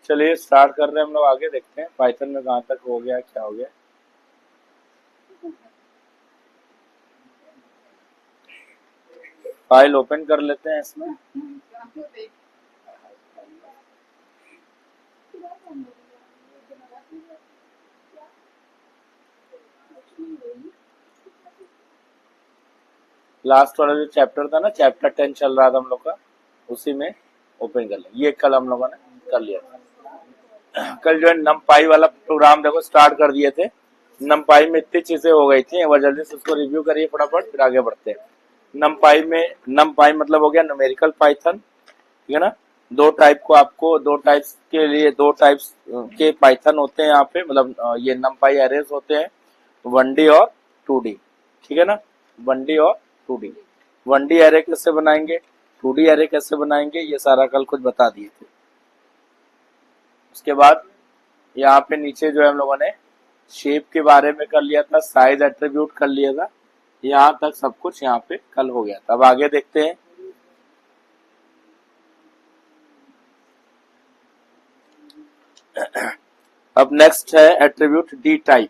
चलिए स्टार्ट कर रहे हैं हम लोग, आगे देखते हैं पाइथन में कहाँ तक हो गया, क्या हो गया। फाइल ओपन कर लेते हैं इसमें। लास्ट वाला जो चैप्टर था ना, चैप्टर 10 चल रहा था हम लोग का, उसी में ओपन कर लें। ये कल हम लोगों ने कर लिया था। कल जो है नमपाई वाला प्रोग्राम देखो स्टार्ट कर दिए थे। नमपाई में इतनी चीजें हो गई थी, एक बार जल्दी से उसको रिव्यू करिए फटाफट, फिर आगे बढ़ते हैं। नमपाई मतलब हो गया न्यूमेरिकल पाइथन, ठीक है ना। दो टाइप को आपको, दो टाइप्स के लिए दो टाइप्स के पाइथन होते हैं यहाँ पे, मतलब ये नमपाई एरेज होते हैं, 1D और 2D, ठीक है ना। 1D और 2D। 1D एरे कैसे बनाएंगे, 2D एरे कैसे बनाएंगे, ये सारा कल कुछ बता दिए थे। उसके बाद यहाँ पे नीचे जो है हम लोगों ने शेप के बारे में कर लिया था, साइज एट्रीब्यूट कर लिया था, यहाँ तक सब कुछ यहाँ पे कल हो गया था। अब आगे देखते हैं। अब नेक्स्ट है एट्रीब्यूट डी टाइप।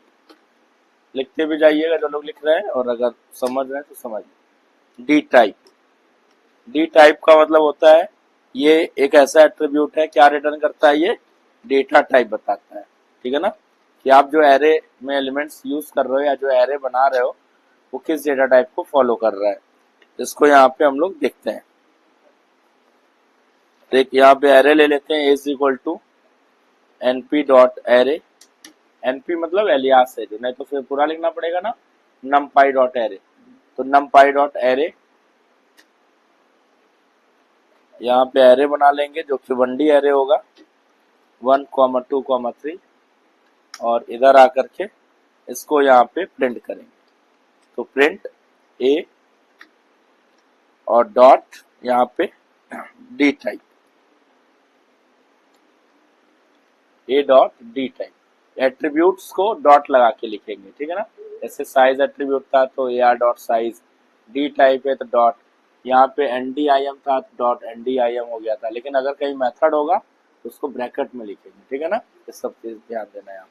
लिखते भी जाइएगा जो लोग लिख रहे हैं, और अगर समझ रहे हैं तो समझिए। डी टाइप, डी टाइप का मतलब होता है ये एक ऐसा एट्रीब्यूट है, क्या रिटर्न करता है ये, डेटा टाइप बताता है, ठीक है ना। कि आप जो एरे में एलिमेंट्स यूज कर रहे हो या जो एरे बना रहे हो वो किस डेटा टाइप को फॉलो कर रहा है, इसको यहाँ पे हम लोग देखते हैं। देख यहाँ पे एरे ले लेते हैं, is equal to np dot array. np मतलब एलियास है जो, नहीं तो फिर पूरा लिखना पड़ेगा ना, numpy डॉट एरे। तो numpy डॉट एरे, यहाँ पे एरे बना लेंगे जो कि 1D एरे होगा, 1, 2, 3, और इधर आकर के इसको यहाँ पे प्रिंट करेंगे। तो प्रिंट ए और डॉट यहाँ पे डी टाइप, ए dot D type. Attributes co dot लगा के लिखेंगे, ठीक है ना। जैसे साइज एट्रीब्यूट था तो A R dot size, D type है तो डॉट, यहाँ पे एनडीआईएम था तो डॉट एनडीआईएम हो गया था। लेकिन अगर कहीं मेथड होगा तो उसको ब्रैकेट में लिखेंगे, ठीक है ना। ये सब चीज ध्यान देना है।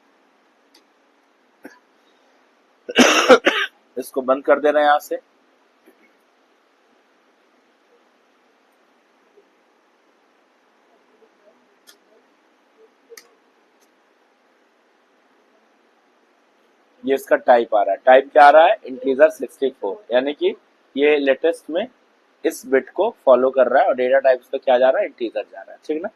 इसको बंद कर देना है यहाँ से। ये इसका टाइप आ रहा है, टाइप क्या आ रहा है, इंटीजर 64, यानी कि ये लेटेस्ट में इस बिट को फॉलो कर रहा है, और डेटा टाइप इसका क्या जा रहा है, इंटीजर जा रहा है, ठीक ना।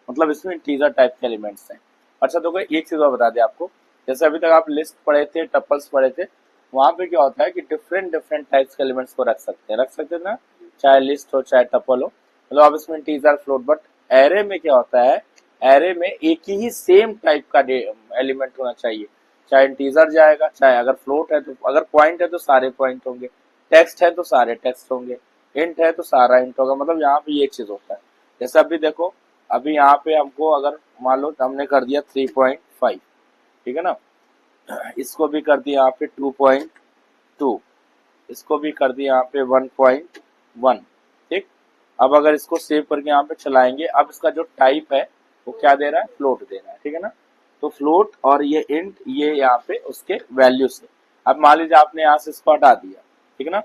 मतलब इसमें इंटीजर टाइप के एलिमेंट्स हैं। अच्छा तो एक चीज और बता दें आपको, जैसे अभी तक आप लिस्ट पढ़े थे, टपल्स पढ़े थे, वहां पे क्या होता है कि डिफरेंट डिफरेंट टाइप्स के एलिमेंट्स को रख सकते हैं ना, चाहे लिस्ट हो चाहे टपल हो, मतलब आप इसमें इंटीजर फ्लोट। बट एरे में क्या होता है, एरे में एक ही सेम टाइप का एलिमेंट होना चाहिए, चाहे इंटीजर जाएगा, चाहे अगर फ्लोट है तो, अगर पॉइंट है तो सारे पॉइंट होंगे, टेक्स्ट है तो सारे टेक्स्ट होंगे, इंट है तो सारा इंट होगा। मतलब यहाँ पे ये चीज होता है। जैसे अभी देखो, अभी यहाँ पे हमको अगर मान लो हमने कर दिया 3.5, ठीक है ना, इसको भी कर दिया यहाँ पे 2.2, इसको भी कर दिया यहाँ पे 1.1, ठीक। अब अगर इसको सेव करके यहाँ पे चलाएंगे, अब इसका जो टाइप है वो क्या दे रहा है, फ्लोट दे रहा है, ठीक है ना। तो फ्लोट और ये इंट, ये यहाँ पे उसके वैल्यू से। अब मान लीजिए आपने यहाँ से इसको हटा दिया, ठीक है ना,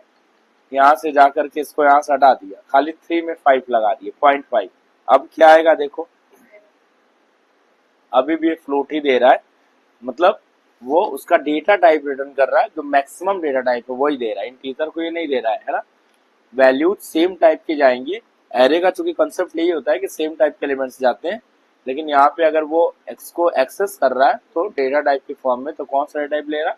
यहाँ से जाकर के इसको यहाँ से हटा दिया, खाली 3 में 5 लगा दिए, 0.5। अब क्या आएगा देखो, अभी भी फ्लोट ही दे रहा है, मतलब वो उसका डेटा टाइप रिटर्न कर रहा है, जो मैक्सिमम डेटा टाइप है वही दे रहा है, इंटीजर को ये नहीं दे रहा है ना। वैल्यू सेम टाइप की जाएंगी, एरे का चूंकि कंसेप्ट यही होता है कि सेम टाइप के एलिमेंट्स जाते हैं। लेकिन यहाँ पे अगर वो एक्स को एक्सेस कर रहा है तो डेटा टाइप की फॉर्म में, तो कौन सा डेटा टाइप ले रहा है,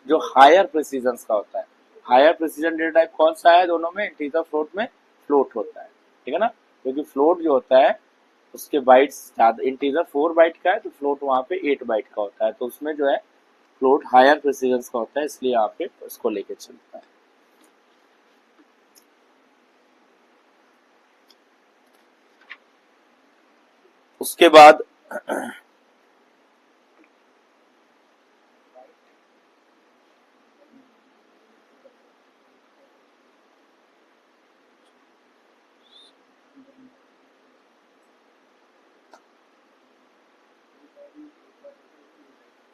जो हायर प्रिसीजन का होता है। हायर प्रिसीजन डेटा टाइप कौन सा है दोनों में, इंटीजर फ्लोट में फ्लोट होता है, ठीक है ना। क्योंकि फ्लोट जो होता है उसके बाइट्स ज्यादा, इंटीजर 4 बाइट का है तो फ्लोट वहां पे 8 बाइट का होता है, तो उसमें जो है फ्लोट हायर प्रिसीजन का होता है, इसलिए यहाँ पे उसको लेके चलता है। उसके बाद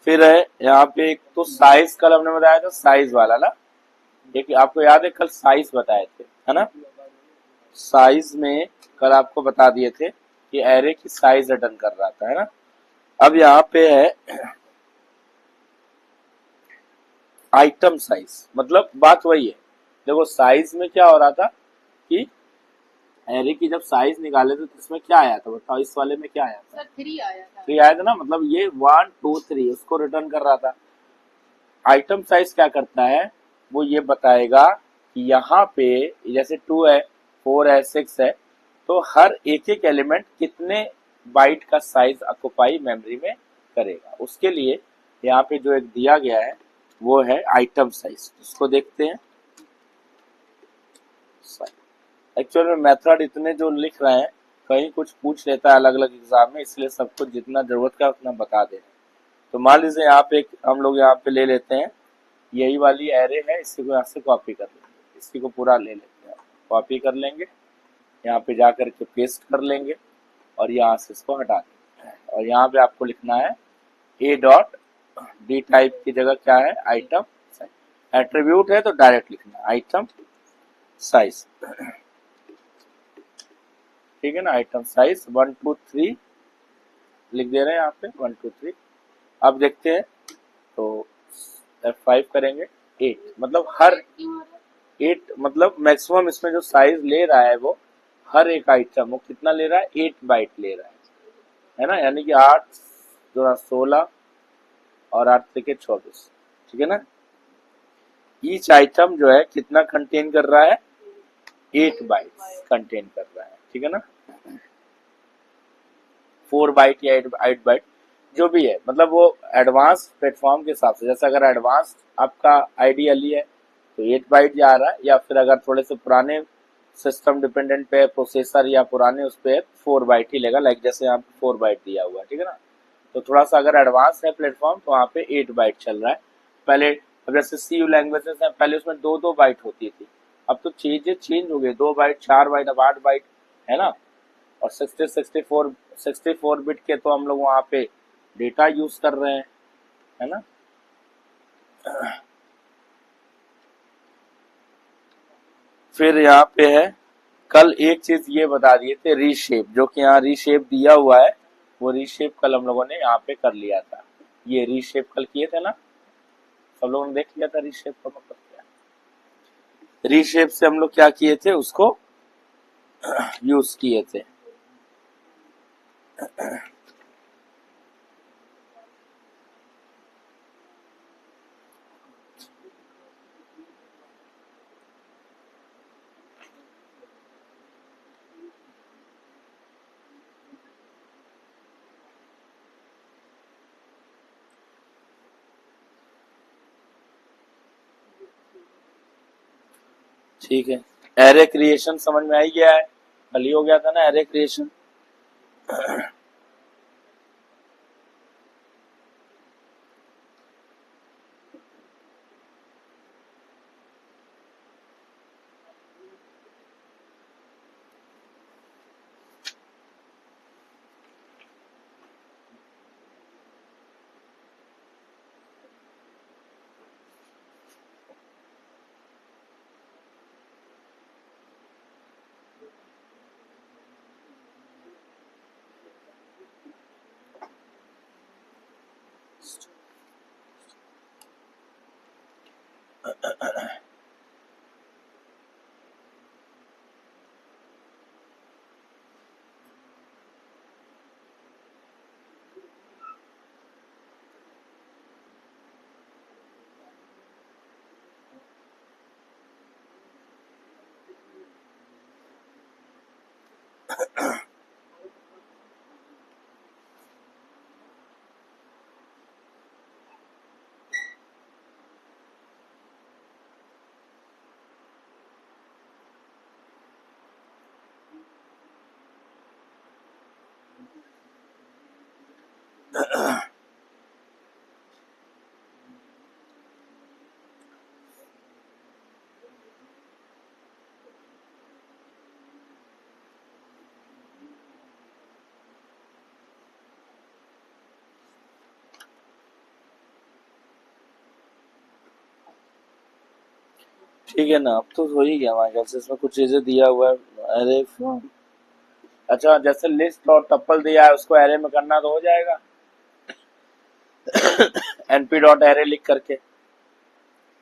फिर है यहाँ पे एक तो साइज, कल हमने बताया था साइज वाला ना, एक आपको याद है कल साइज बताए थे, है ना। साइज में कल आपको बता दिए थे कि एरे की साइज रिटर्न कर रहा था, है ना। अब यहाँ पे है आइटम साइज, मतलब बात वही है। देखो साइज में क्या हो रहा था कि एरे की जब साइज निकाले थे तो इसमें क्या आया था, बताओ इस वाले में क्या आया था? सर 3 आया था। 3 आया था ना, मतलब ये 1 2 3 उसको रिटर्न कर रहा था। आइटम साइज क्या करता है, वो ये बताएगा कि यहाँ पे जैसे 2 है, 4 है, 6 है, तो हर एक एक एलिमेंट कितने बाइट का साइज ऑक्युपाई मेमोरी में करेगा। उसके लिए यहाँ पे जो एक दिया गया है वो है आइटम साइज, उसको देखते हैं। एक्चुअल में मेथड इतने जो लिख रहे हैं, कहीं कुछ पूछ लेता है अलग अलग एग्जाम में, इसलिए सबको जितना जरूरत का उतना बता दे। तो मान लीजिए यहाँ पे हम लोग यहाँ पे ले लेते हैं, यही वाली एरे है, इसी को यहाँ से कॉपी कर लेंगे, इसी को पूरा ले लेते हैं, कॉपी कर लेंगे, यहाँ पे जा करके पेस्ट कर लेंगे और यहाँ से इसको हटा देंगे। और यहाँ पे आपको लिखना है ए डॉट डी टाइप की जगह क्या है, आइटम साइज। एट्रीब्यूट है तो डायरेक्ट लिखना आइटम साइज, ठीक है ना। आइटम साइज 1 2 3 लिख दे रहे हैं यहाँ पे 1 2 3। अब देखते हैं तो F5 करेंगे, 8 मतलब हर 8 मतलब मैक्सिमम इसमें जो साइज ले रहा है वो हर एक आइटम वो कितना ले रहा है, 8 बाइट ले रहा है ना। यानी कि 8 जो 16 और 8 से 24, ठीक है ना। ईच आइटम जो है कितना कंटेन कर रहा है, 8 बाइट कंटेन कर रहा है, ठीक है ना। 4 बाइट या 8 बाइट जो भी है, मतलब वो एडवांस प्लेटफॉर्म के हिसाब से, जैसे अगर एडवांस आपका आइडियली है तो 8 बाइट जा रहा है, या फिर अगर थोड़े से पुराने सिस्टम डिपेंडेंट पे प्रोसेसर या पुराने उस पर 4 बाइट ही लेगा, लाइक जैसे यहाँ पे 4 बाइट दिया हुआ है, ठीक है ना। तो थोड़ा सा अगर एडवांस है प्लेटफॉर्म तो वहाँ पे 8 बाइट चल रहा है। पहले अब जैसे सी यू लैंग्वेजेस है, पहले उसमें 2 बाइट होती थी, अब तो चीजें चेंज हो गई, 2 बाइट 4 बाइट अब 8 बाइट, है ना। और 64 बिट के तो हम लोग वहाँ पे डेटा यूज कर रहे हैं, है ना। फिर यहाँ पे है कल एक चीज ये बता दिए थे रीशेप, जो कि यहाँ रीशेप दिया हुआ है, वो रीशेप कल हम लोगों ने यहाँ पे कर लिया था। ये रीशेप कल किए थे ना, सब लोगों ने देख लिया था रीशेप का मतलब क्या। रीशेप से हम लोग क्या किए थे, उसको यूज किए थे। ठीक है, एरे क्रिएशन समझ में आई गया है, कल ही हो गया था ना एरे क्रिएशन। ठीक है ना, अब तो हो ही गया हमारे ख्याल से। इसमें कुछ चीजें दिया हुआ है, अरे फ्रॉम, अच्छा जैसे लिस्ट और टप्पल दिया है उसको एरे में करना तो हो जाएगा। एनपी डॉट एरे लिख करके,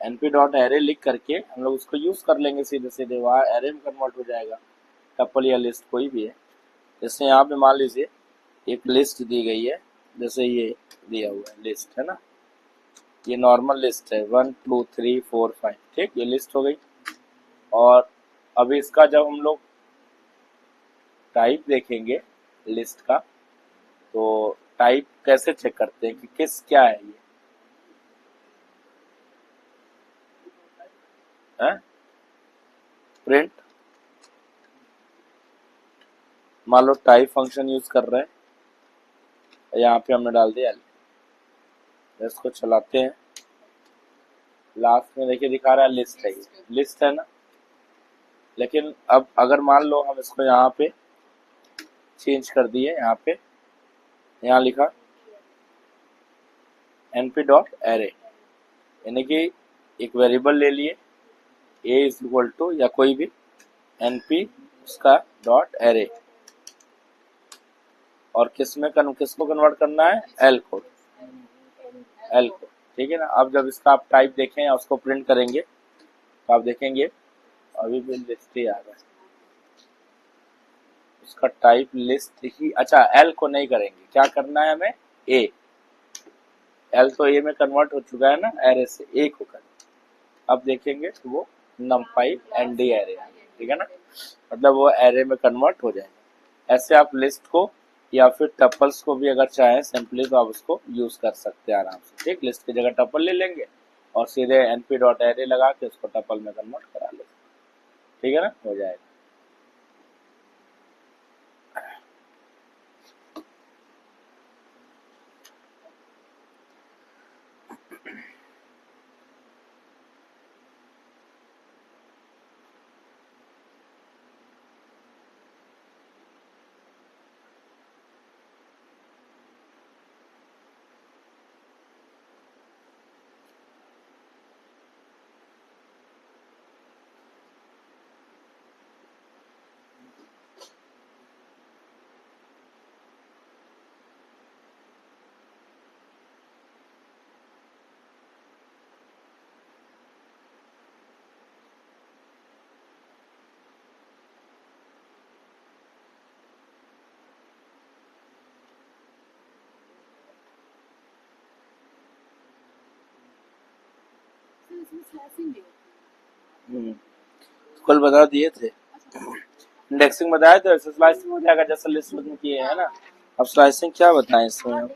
एनपी डॉट एरे लिख करके हम लोग उसको यूज कर लेंगे सीधे सीधे, वहाँ एरे में कन्वर्ट हो जाएगा, टप्पल या लिस्ट कोई भी है। जैसे यहाँ पे मान लीजिए एक लिस्ट दी गई है, जैसे ये दिया हुआ है लिस्ट है ना, ये नॉर्मल लिस्ट है 1 2 3 4 5, ठीक, ये लिस्ट हो गई। और अभी इसका जब हम लोग टाइप देखेंगे लिस्ट का, तो टाइप कैसे चेक करते हैं कि किस क्या है ये, है प्रिंट, मान लो टाइप फंक्शन यूज कर रहे हैं, यहाँ पे हमने डाल दिया, इसको चलाते हैं, लास्ट में देखिए दिखा रहा है लिस्ट है, लिस्ट है ना। लेकिन अब अगर मान लो हम इसको यहाँ पे चेंज कर दिए, यहाँ पे यहाँ लिखा np डॉट एरे, यानी कि एक वेरिएबल ले लिए a इज इक्वल टू या कोई भी np उसका डॉट एरे, और किसको कन्वर्ट करना है, एल को, एल को, ठीक है ना। अब जब इसका आप टाइप देखें या उसको प्रिंट करेंगे तो आप देखेंगे अभी भी लिस्ट ही आ रहा है, उसका टाइप लिस्ट ही, अच्छा एल को नहीं करेंगे, क्या करना है हमें, ए, एल तो ए में कन्वर्ट हो चुका है ना एरे से, ए को करें। अब देखेंगे तो वो numpy nd एरे, ठीक है ना, मतलब वो एरे में कन्वर्ट हो जाएगा। ऐसे आप लिस्ट को या फिर टपल्स को भी अगर चाहें सिंपली तो आप उसको यूज कर सकते हैं आराम से, ठीक, लिस्ट की जगह टपल ले लेंगे और सीधे np डॉट एरे लगा के उसको टपल में कन्वर्ट करा लेंगे, ठीक है ना, हो जाएगा। कल बता दिए थे, इंडेक्सिंग बताया तो ऐसे स्लाइसिंग हो जाएगा जैसे लिस्ट में किए है ना। अब स्लाइसिंग क्या बताएं इसमें,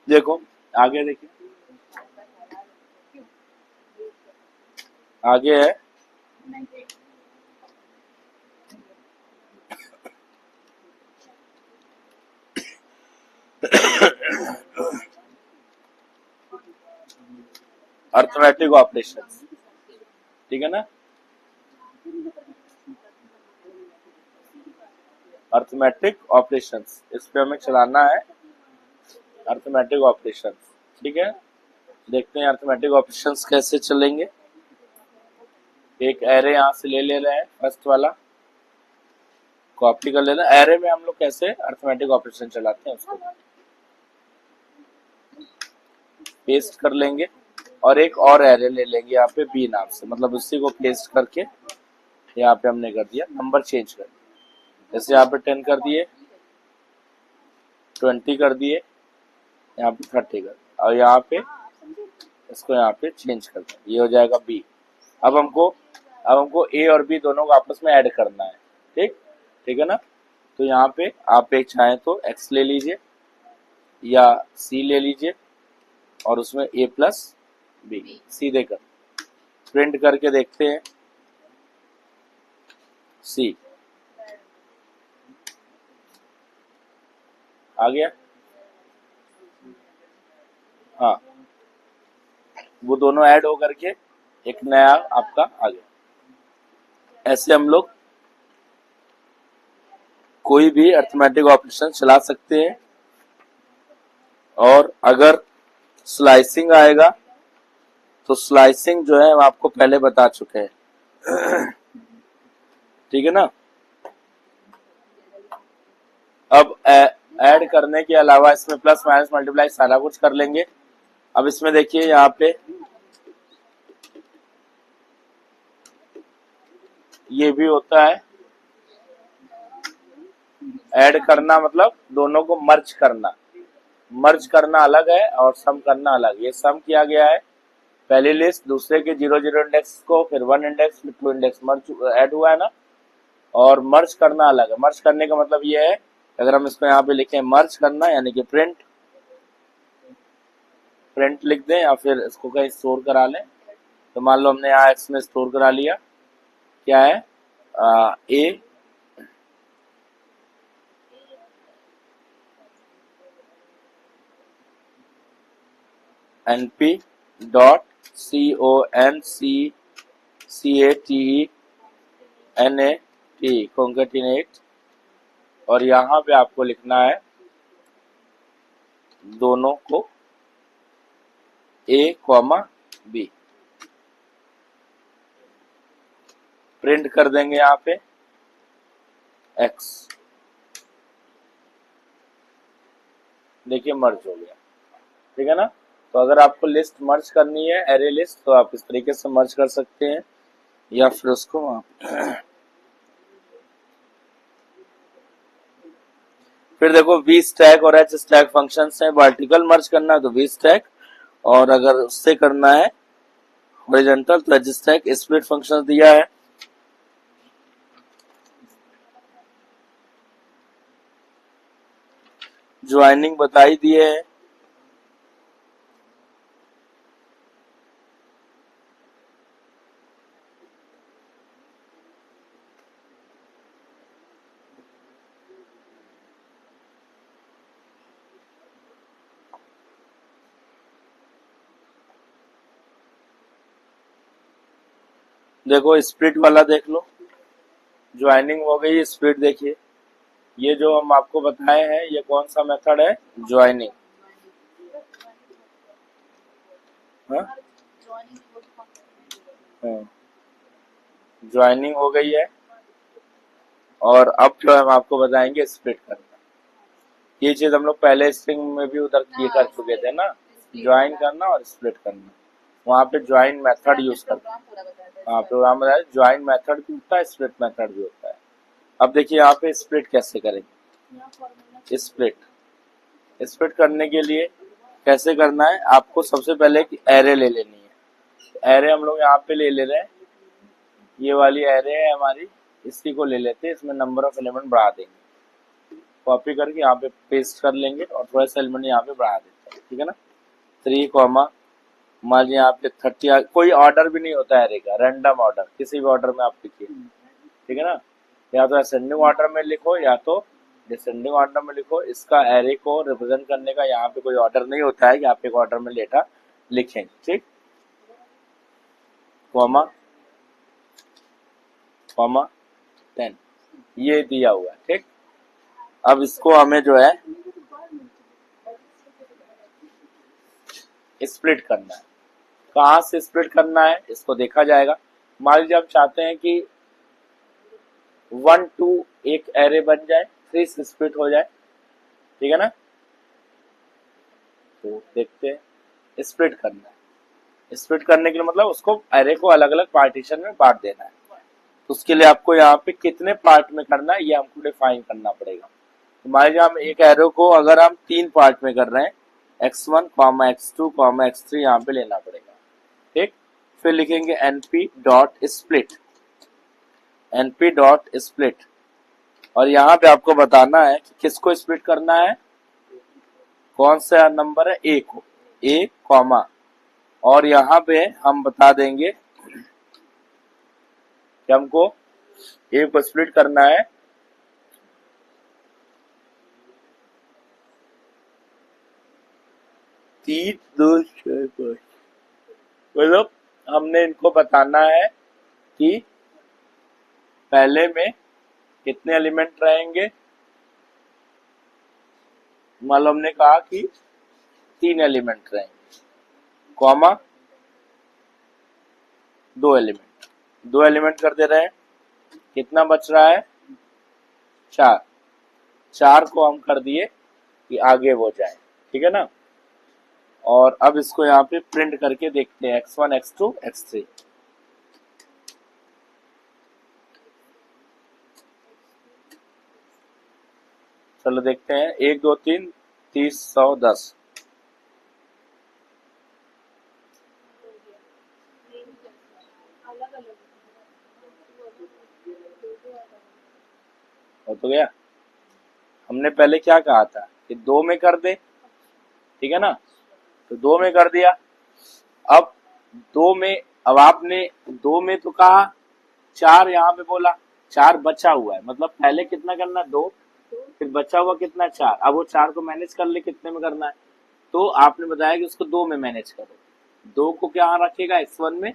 देखो आगे देखिए, आगे है अर्थमेटिक ऑपरेशंस, ठीक है ना, अर्थमेटिक ऑपरेशंस, इस पे हमें चलाना है अर्थमेटिक ऑपरेशंस, ठीक है। देखते हैं अर्थमेटिक ऑपरेशंस कैसे चलेंगे। एक एरे यहाँ से ले रहे हैं, फर्स्ट वाला कॉपी कर लेना, एरे में हम लोग कैसे अर्थमेटिक ऑपरेशन चलाते हैं उसको पेस्ट कर लेंगे, और एक और एरे ले लेंगे यहाँ पे बी नाम से, मतलब उसी को पेस्ट करके यहाँ पे हमने कर दिया, नंबर चेंज कर दिया, जैसे यहाँ पे 10 कर दिए, 20 कर दिए, यहाँ पे 30 कर दिया, और यहाँ पे इसको यहाँ पे चेंज कर दिया, ये हो जाएगा बी। अब हमको ए और बी दोनों को आपस में ऐड करना है, ठीक, ठीक है ना। तो यहाँ पे आप एक चाहें तो एक्स ले लीजिए या सी ले लीजिए और उसमें ए प्लस बी सीधे कर, प्रिंट करके देखते हैं। सी आ गया। हाँ, वो दोनों ऐड होकर के एक नया आपका आ गया। ऐसे हम लोग कोई भी अरिथमेटिक ऑपरेशन चला सकते हैं। और अगर स्लाइसिंग आएगा तो स्लाइसिंग जो है हम आपको पहले बता चुके हैं। ठीक है ना। अब ऐड करने के अलावा इसमें प्लस माइनस मल्टीप्लाई सारा कुछ कर लेंगे। अब इसमें देखिए यहाँ पे ये भी होता है ऐड करना, मतलब दोनों को मर्ज करना। मर्ज करना अलग है और सम करना अलग। ये सम किया गया है पहली लिस्ट दूसरे के 0 0 इंडेक्स को, फिर 1 इंडेक्स फिर 2 इंडेक्स मर्ज ऐड हुआ है ना। और मर्ज करना अलग है। मर्ज करने का मतलब ये है, अगर हम इसको यहाँ पे लिखें मर्ज करना यानी कि प्रिंट लिख दें या फिर इसको कहीं स्टोर करा लें। तो मान लो हमने यहाँ एक्स में स्टोर करा लिया, क्या है ए np डॉट concatenate concatenate। और यहाँ पे आपको लिखना है दोनों को a, b। प्रिंट कर देंगे यहाँ पे x। देखिए मर्ज हो गया। ठीक है ना। तो अगर आपको लिस्ट मर्ज करनी है एरे लिस्ट तो आप इस तरीके से मर्ज कर सकते हैं, या फिर उसको आप फिर देखो वी स्टैक और एच स्टैक फंक्शंस हैं। वर्टिकल मर्ज करना है तो वी स्टैक, और अगर उससे करना है हॉरिजॉन्टल तो एच स्टैक। स्प्लिट फंक्शन दिया है। ज्वाइनिंग बताई दिए है। देखो स्प्लिट वाला देख लो, ज्वाइनिंग हो गई। स्प्लिट देखिए, ये जो हम आपको बताए हैं ये कौन सा मेथड है, ज्वाइनिंग। ज्वाइनिंग हो गई है। और अब जो हम आपको बताएंगे स्प्लिट करना। ये चीज हम लोग पहले स्ट्रिंग में भी उधर ये कर चुके थे ना, ज्वाइन करना और स्प्लिट करना। वहाँ पे ज्वाइन मेथड यूज करना। हाँ, प्रोग्राम बताया ज्वाइन मेथड भी होता है, स्प्लिट मेथड भी होता है। अब देखिए यहाँ पे स्प्लिट कैसे करेंगे। स्प्लिट करने के लिए कैसे करना है, आपको सबसे पहले एक एरे ले लेनी है। एरे हम लोग यहाँ पे ले रहे हैं, ये वाली एरे है हमारी, इसी को ले लेते हैं। इसमें नंबर ऑफ एलिमेंट बढ़ा देंगे, कॉपी करके यहाँ पे पेस्ट कर लेंगे और थोड़ा सा एलिमेंट यहाँ पे बढ़ा देते हैं। ठीक है ना। 3 कॉमा मान लीजिए यहाँ पे 30। कोई ऑर्डर भी नहीं होता है एरे का, रैंडम ऑर्डर, किसी भी ऑर्डर में आप लिखिए। ठीक है ना। या तो असेंडिंग ऑर्डर में लिखो या तो डिसेंडिंग ऑर्डर में लिखो। इसका एरे को रिप्रेजेंट करने का यहाँ पे कोई ऑर्डर नहीं होता है कि आप एक ऑर्डर में डेटा लिखेंगे। ठीक, कॉमा 10 ये दिया हुआ है। ठीक, अब इसको हमें जो है स्प्लिट करना है। कहाँ से स्प्लिट करना है इसको देखा जाएगा। मान लीजिए हम चाहते हैं कि 1 2 एक एरे बन जाए, 3 से स्प्लिट हो जाए। ठीक है ना। तो देखते हैं स्प्लिट करना है। स्प्लिट करने के लिए मतलब उसको एरे को अलग अलग पार्टीशन में बांट देना है। तो उसके लिए आपको यहाँ पे कितने पार्ट में करना है ये हमको डिफाइन करना पड़ेगा। तो मान लीजिए हम एक एरो को अगर हम 3 पार्ट में कर रहे हैं, x1, x2, x3 यहाँ पे लेना पड़ेगा। ठीक, फिर लिखेंगे np dot split, np dot split. और यहाँ पे आपको बताना है कि किसको स्प्लिट करना है, कौन सा नंबर है, a को, a कॉमा, और यहाँ पे हम बता देंगे कि हमको ए को स्प्लिट करना है 3, 2, 6, 5। मतलब हमने इनको बताना है कि पहले में कितने एलिमेंट रहेंगे। मान लो हमने कहा कि 3 एलिमेंट रहेंगे, कॉमा 2 एलिमेंट, 2 एलिमेंट कर दे रहे हैं। कितना बच रहा है? 4। 4 को हम कर दिए कि आगे वो जाए, ठीक है ना। और अब इसको यहाँ पे प्रिंट करके देखते हैं x1, x2, x3। चलो देखते हैं, 1, 2, 3, 30, 100, 10। हो तो गया। हमने पहले क्या कहा था कि 2 में कर दे, ठीक है ना, तो 2 में कर दिया। अब 2 में, अब आपने 2 में तो कहा, 4 यहाँ पे बोला, 4 बचा हुआ है, मतलब पहले कितना करना, 2, फिर बचा हुआ कितना, 4। अब वो 4 को मैनेज कर ले कितने में करना है, तो आपने बताया कि उसको 2 में मैनेज करो। 2 को क्या रखेगा, x1 में,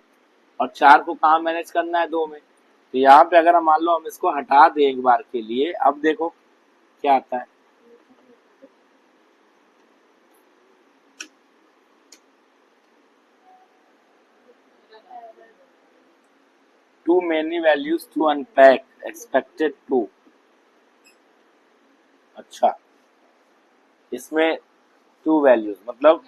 और 4 को कहाँ मैनेज करना है, 2 में। तो यहाँ पे अगर हम मान लो हम इसको हटा दें एक बार के लिए, अब देखो क्या आता है। Too many values to unpack, expected to। अच्छा, इसमें 2 वैल्यूज मतलब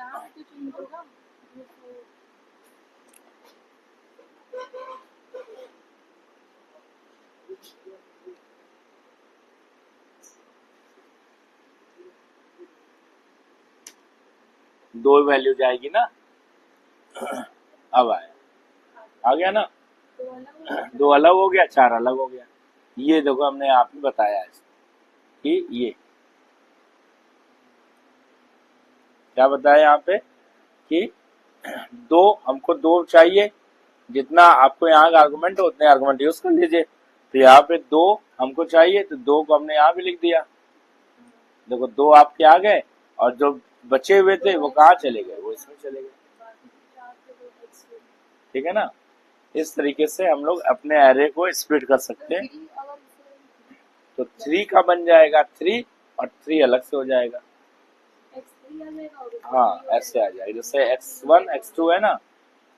दो वैल्यू जाएगी ना। अब आया, आ गया ना, 2 अलग हो गया, 4 अलग हो गया। ये देखो हमने यहाँ पे बताया है कि ये क्या बताया यहाँ पे कि 2, हमको 2 चाहिए, जितना आपको यहाँ का आर्गुमेंट है उतने आर्गुमेंट यूज कर लीजिए। तो यहाँ पे 2 हमको चाहिए, तो 2 को हमने यहाँ भी लिख दिया। देखो 2 आपके आ गए, और जो बचे हुए थे वो कहाँ चले गए, वो इसमें चले गए, ठीक है ना। इस तरीके से हम लोग अपने एरे को स्प्लिट कर सकते हैं। तो 3 का बन जाएगा 3, और 3 अलग से हो जाएगा। हाँ, ऐसे आ जाएगा, जैसे x1, x2 है ना।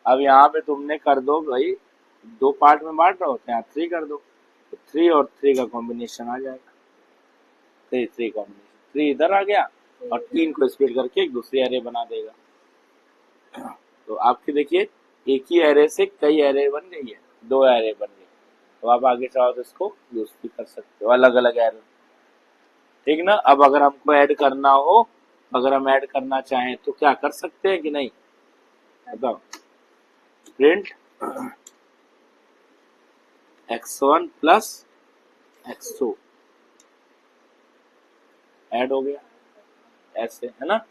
अब यहाँ पे तुमने कर दो भाई, 2 पार्ट में बांट रहे होते हैं, 3 कर दो, तो 3 और 3 का कॉम्बिनेशन आ जाएगा। 3, 3 कॉम्बिनेशन, 3 इधर आ गया, और 3 को स्प्लिट करके एक दूसरी एरे बना देगा। तो आपके देखिए, एक ही एरे से कई एरे बन गई है, 2 एरे बन गई। तो आप आगे चाहो तो इसको यूज भी कर सकते हो, अलग अलग एरे, ठीक ना। अब अगर हमको ऐड करना हो, अगर हम ऐड करना चाहें तो क्या कर सकते हैं कि नहीं, बताओ। Print x1 plus x2 add हो गया, ऐसे है ना।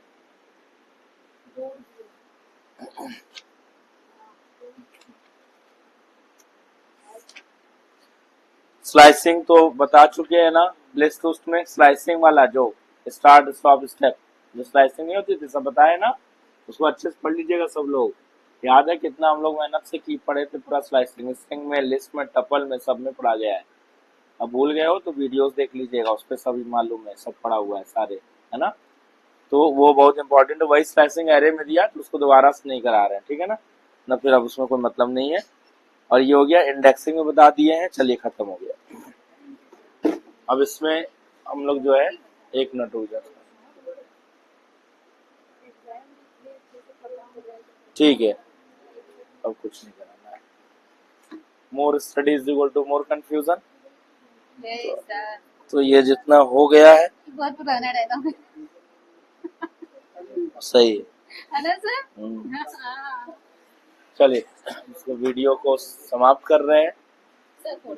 स्लाइसिंग तो बता चुके हैं ना, लिस्ट उस्ट में स्लाइसिंग वाला जो स्टार्ट स्टॉप स्टेप, जो स्लाइसिंग नहीं होती थी, सब बताया ना, उसको अच्छे से पढ़ लीजिएगा सब लोग। याद है कितना हम लोग मेहनत से की पढ़े थे पूरा स्लाइसिंग, स्ट्रिंग में, लिस्ट में, टपल में, सब में पढ़ा गया है। अब भूल गए हो तो वीडियोस देख लीजिएगा, उस पर सभी मालूम है, सब पढ़ा हुआ है सारे, है ना। तो वो बहुत इंपॉर्टेंट है, वही स्लाइसिंग एरे में दिया तो उसको दोबारा से नहीं करा रहे हैं, ठीक है ना, ना फिर अब उसमें कोई मतलब नहीं है। और ये हो गया, इंडेक्सिंग में बता दिए हैं, चलिए खत्म हो गया। अब इसमें हम लोग जो है, 1 मिनट रुक जाए, ठीक है, अब कुछ नहीं कराना है। More study is equal to more confusion. तो ये जितना हो गया है बहुत पुराना डायलॉग है सही ना सर। चलिए इसको वीडियो को समाप्त कर रहे हैं।